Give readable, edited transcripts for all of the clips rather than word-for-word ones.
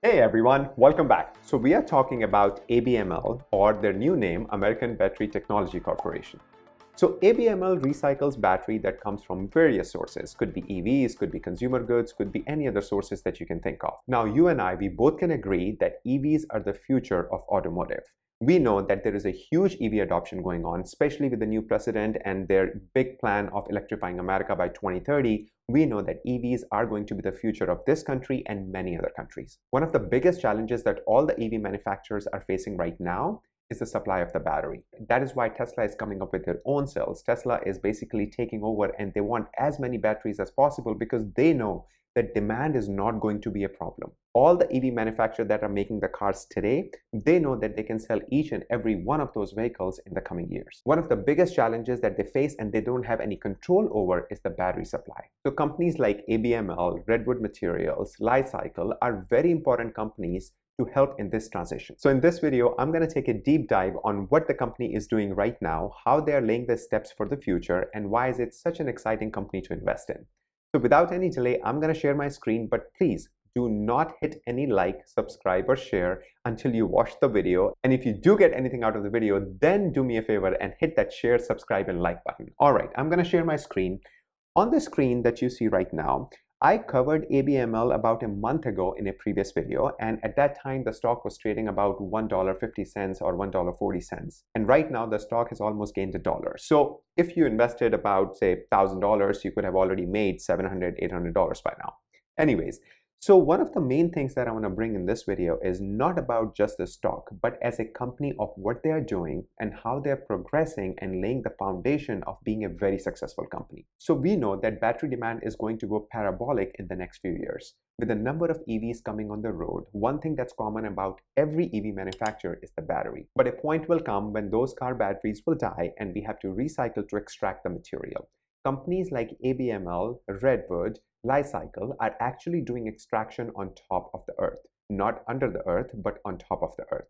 Hey everyone, welcome back. So we are talking about ABML, or their new name, American Battery Technology Corporation. So ABML recycles battery that comes from various sources. Could be EVs, could be consumer goods, could be any other sources that you can think of. Now you and I, we both can agree that EVs are the future of automotive. We know that there is a huge EV adoption going on, especially with the new president and their big plan of electrifying America by 2030. We know that EVs are going to be the future of this country and many other countries. One of the biggest challenges that all the EV manufacturers are facing right now is the supply of the battery. That is why Tesla is coming up with their own cells. Tesla is basically taking over and they want as many batteries as possible because they know that demand is not going to be a problem. All the EV manufacturers that are making the cars today, they know that they can sell each and every one of those vehicles in the coming years. One of the biggest challenges that they face and they don't have any control over is the battery supply. So companies like ABML, Redwood Materials, Li-Cycle are very important companies to help in this transition. So in this video, I'm going to take a deep dive on what the company is doing right now, how they are laying the steps for the future, and why is it such an exciting company to invest in. So without any delay, I'm going to share my screen, but please do not hit any like, subscribe, or share until you watch the video. And if you do get anything out of the video, then do me a favor and hit that share, subscribe, and like button. All right, I'm going to share my screen. On the screen that you see right now, I covered ABML about a month ago in a previous video, and at that time the stock was trading about $1.50 or $1.40, and right now the stock has almost gained $1. So if you invested about, say, $1,000, you could have already made $700, $800 by now. Anyways, so one of the main things that I want to bring in this video is not about just the stock, but as a company of what they are doing and how they're progressing and laying the foundation of being a very successful company. So we know that battery demand is going to go parabolic in the next few years. With the number of EVs coming on the road, one thing that's common about every EV manufacturer is the battery. But a point will come when those car batteries will die and we have to recycle to extract the material. Companies like ABML, Redwood, Li-Cycle are actually doing extraction on top of the earth, not under the earth, but on top of the earth.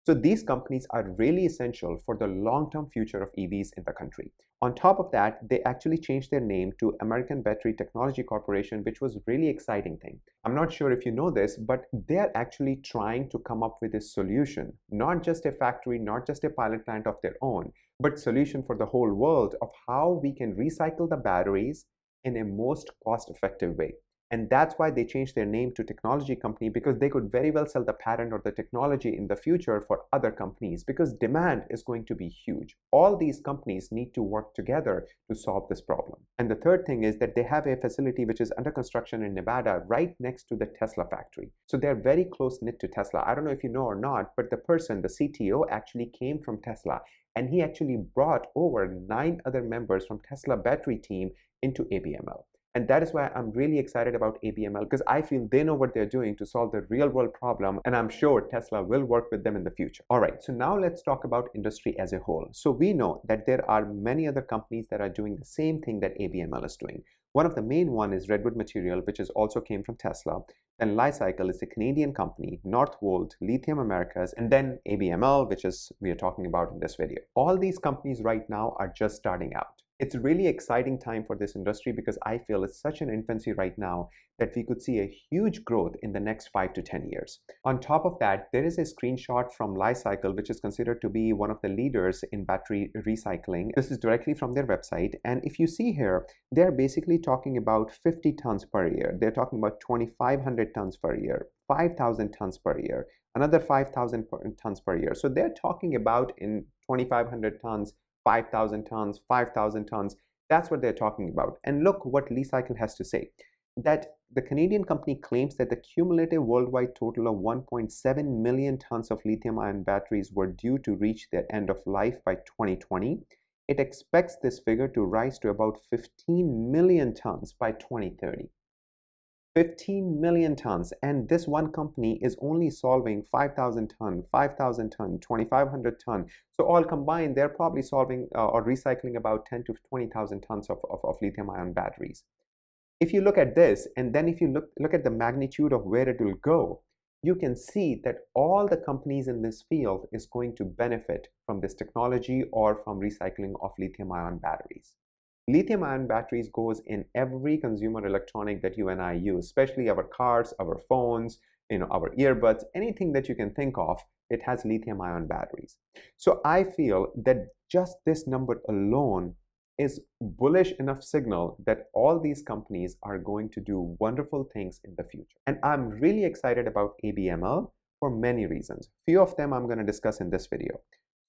So these companies are really essential for the long-term future of EVs in the country. On top of that, they actually changed their name to American Battery Technology Corporation, which was a really exciting thing. I'm not sure if you know this, but they're actually trying to come up with a solution, not just a factory, not just a pilot plant of their own, but solution for the whole world of how we can recycle the batteries in a most cost-effective way. And that's why they changed their name to technology company, because they could very well sell the patent or the technology in the future for other companies, because demand is going to be huge. All these companies need to work together to solve this problem. And the third thing is that they have a facility which is under construction in Nevada right next to the Tesla factory. So they're very close knit to Tesla. I don't know if you know or not, but the CTO actually came from Tesla, and he actually brought over 9 other members from Tesla battery team into ABML. And that is why I'm really excited about ABML, because I feel they know what they're doing to solve the real world problem, and I'm sure Tesla will work with them in the future. All right, so now let's talk about industry as a whole. So we know that there are many other companies that are doing the same thing that ABML is doing. One of the main one is Redwood Material, which is also came from Tesla. Then Li-Cycle is a Canadian company, Northvolt, Lithium Americas, and then ABML, which is we are talking about in this video. All these companies right now are just starting out. It's a really exciting time for this industry because I feel it's such an infancy right now that we could see a huge growth in the next 5 to 10 years. On top of that, there is a screenshot from Li-Cycle, which is considered to be one of the leaders in battery recycling. This is directly from their website. And if you see here, they're basically talking about 50 tons per year. They're talking about 2,500 tons per year, 5,000 tons per year, another 5,000 tons per year. So they're talking about in 2,500 tons, 5,000 tons, 5,000 tons. That's what they're talking about. And look what Li-Cycle has to say, that the Canadian company claims that the cumulative worldwide total of 1.7 million tons of lithium-ion batteries were due to reach their end of life by 2020. It expects this figure to rise to about 15 million tons by 2030. 15 million tons, and this one company is only solving 5,000 ton, 5,000 ton, 2,500 ton. So all combined, they're probably solving or recycling about 10 to 20,000 tons of lithium-ion batteries. If you look at this, and then if you look at the magnitude of where it will go, you can see that all the companies in this field is going to benefit from this technology or from recycling of lithium-ion batteries. Lithium-ion batteries goes in every consumer electronic that you and I use, especially our cars, our phones, our earbuds, anything that you can think of, it has lithium-ion batteries. So I feel that just this number alone is bullish enough signal that all these companies are going to do wonderful things in the future. And I'm really excited about ABML for many reasons. Few of them I'm going to discuss in this video.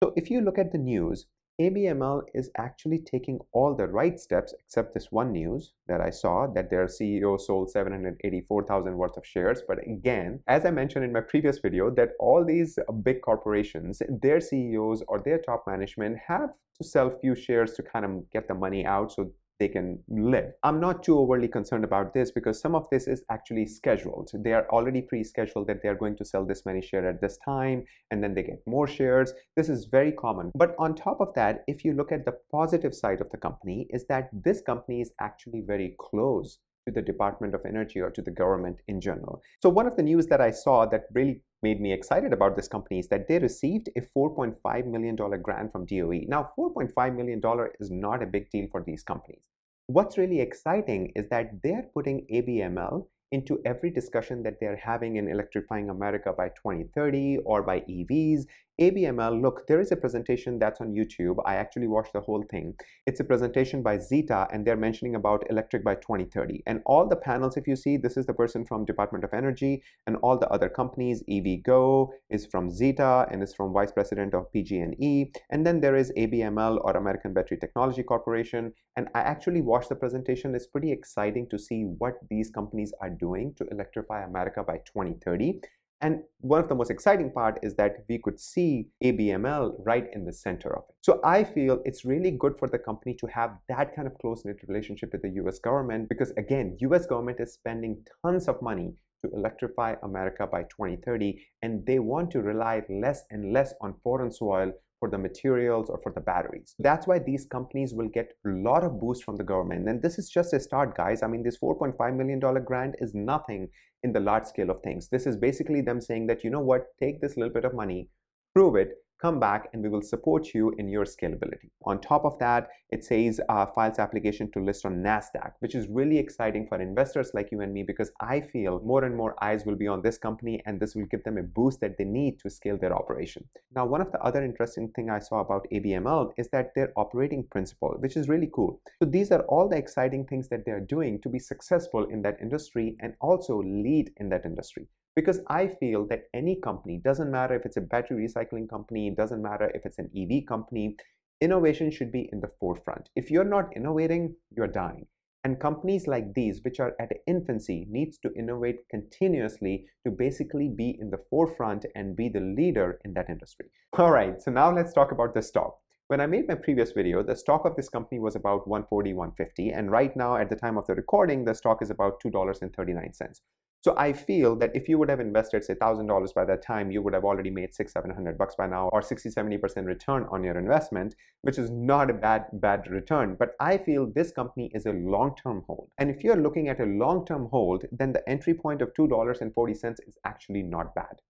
So if you look at the news, ABML is actually taking all the right steps, except this one news that I saw, that their CEO sold 784,000 worth of shares. But again, as I mentioned in my previous video, that all these big corporations, their CEOs or their top management have to sell few shares to kind of get the money out so they can live. I'm not too overly concerned about this because some of this is actually scheduled. They are already pre-scheduled that they are going to sell this many shares at this time, and then they get more shares. This is very common. But on top of that, if you look at the positive side of the company, is that this company is actually very close to the Department of Energy or to the government in general. So one of the news that I saw that really made me excited about this company is that they received a $4.5 million grant from DOE. Now, $4.5 million is not a big deal for these companies. What's really exciting is that they're putting ABML into every discussion that they're having in Electrifying America by 2030 or by EVs. ABML, look, there is a presentation that's on YouTube. I actually watched the whole thing. It's a presentation by Zeta, and they're mentioning about electric by 2030. And all the panels, if you see, this is the person from Department of Energy and all the other companies. EVgo is from Zeta and is from Vice President of PG&E. And then there is ABML, or American Battery Technology Corporation. And I actually watched the presentation. It's pretty exciting to see what these companies are doing to electrify America by 2030. And one of the most exciting part is that we could see ABML right in the center of it. So I feel it's really good for the company to have that kind of close-knit relationship with the US government, because again, US government is spending tons of money to electrify America by 2030, and they want to rely less and less on foreign soil for the materials or for the batteries. That's why these companies will get a lot of boost from the government. And this is just a start, guys. I mean, this $4.5 million grant is nothing in the large scale of things. This is basically them saying that, you know what, take this little bit of money, prove it, come back, and we will support you in your scalability. On top of that, it says files application to list on NASDAQ, which is really exciting for investors like you and me, because I feel more and more eyes will be on this company, and this will give them a boost that they need to scale their operation. Now, one of the other interesting things I saw about ABML is that their operating principle, which is really cool. So these are all the exciting things that they're doing to be successful in that industry and also lead in that industry. Because I feel that any company, doesn't matter if it's a battery recycling company, doesn't matter if it's an EV company, innovation should be in the forefront. If you're not innovating, you're dying. And companies like these, which are at infancy, needs to innovate continuously to basically be in the forefront and be the leader in that industry. All right, so now let's talk about the stock. When I made my previous video, the stock of this company was about $140, $150, and right now at the time of the recording, the stock is about $2.39. So I feel that if you would have invested, say, $1,000 by that time, you would have already made $600-700 by now, or 60-70% return on your investment, which is not a bad return. But I feel this company is a long-term hold. And if you're looking at a long-term hold, then the entry point of $2.40 is actually not bad.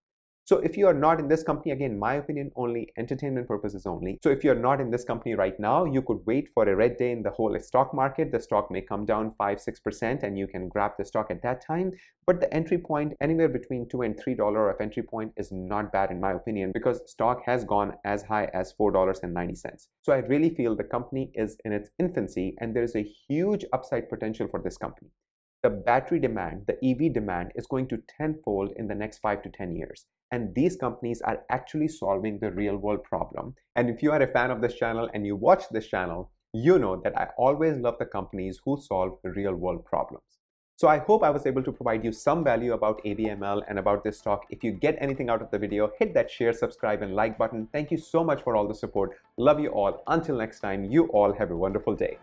So if you are not in this company, again, my opinion only, entertainment purposes only. So if you're not in this company right now, you could wait for a red day in the whole stock market. The stock may come down 5-6% and you can grab the stock at that time. But the entry point, anywhere between $2 and $3 of entry point, is not bad in my opinion, because stock has gone as high as $4.90. So I really feel the company is in its infancy and there is a huge upside potential for this company. The battery demand, the EV demand, is going to tenfold in the next 5 to 10 years. And these companies are actually solving the real world problem. And if you are a fan of this channel and you watch this channel, you know that I always love the companies who solve real world problems. So I hope I was able to provide you some value about ABML and about this stock. If you get anything out of the video, hit that share, subscribe, and like button. Thank you so much for all the support. Love you all. Until next time, you all have a wonderful day.